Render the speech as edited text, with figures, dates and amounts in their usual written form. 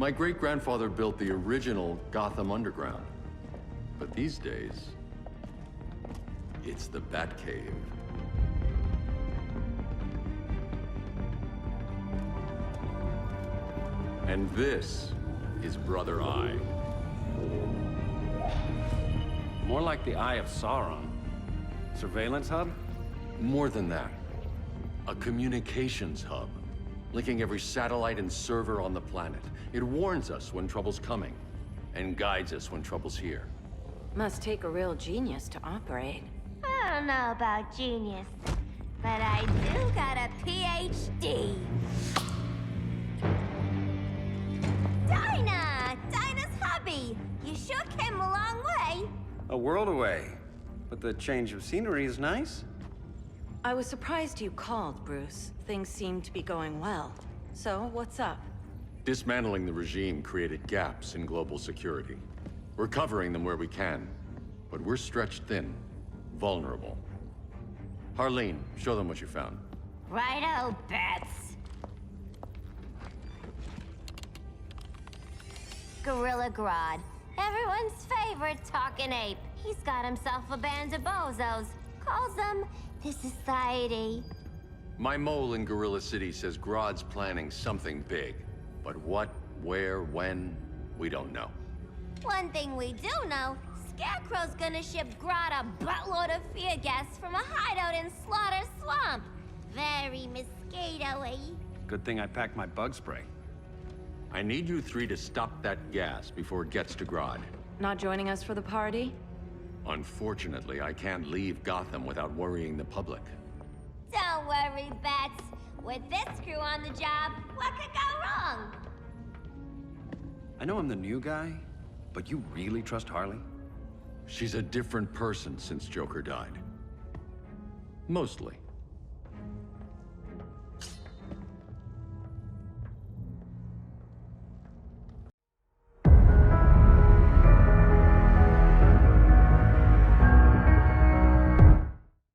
My great-grandfather built the original Gotham Underground. But these days, it's the Batcave. And this is Brother Eye. More like the Eye of Sauron. Surveillance hub? More than that. A communications hub, linking every satellite and server on the planet. It warns us when trouble's coming, and guides us when trouble's here. Must take a real genius to operate. I don't know about genius, but I do got a PhD. Dinah's hubby! You shook him a long way. A world away. But the change of scenery is nice. I was surprised you called, Bruce. Things seem to be going well. So, what's up? Dismantling the regime created gaps in global security. We're covering them where we can, but we're stretched thin, vulnerable. Harleen, show them what you found. Righto, Bets. Gorilla Grodd. Everyone's favorite talking ape. He's got himself a band of bozos. Calls them the Society. My mole in Gorilla City says Grodd's planning something big. But what, where, when, we don't know. One thing we do know, Scarecrow's gonna ship Grodd a buttload of fear gas from a hideout in Slaughter Swamp. Very mosquito-y. Good thing I packed my bug spray. I need you three to stop that gas before it gets to Grodd. Not joining us for the party? Unfortunately, I can't leave Gotham without worrying the public. Don't worry, Bets. With this crew on the job, what could go wrong? I know I'm the new guy, but you really trust Harley? She's a different person since Joker died. Mostly.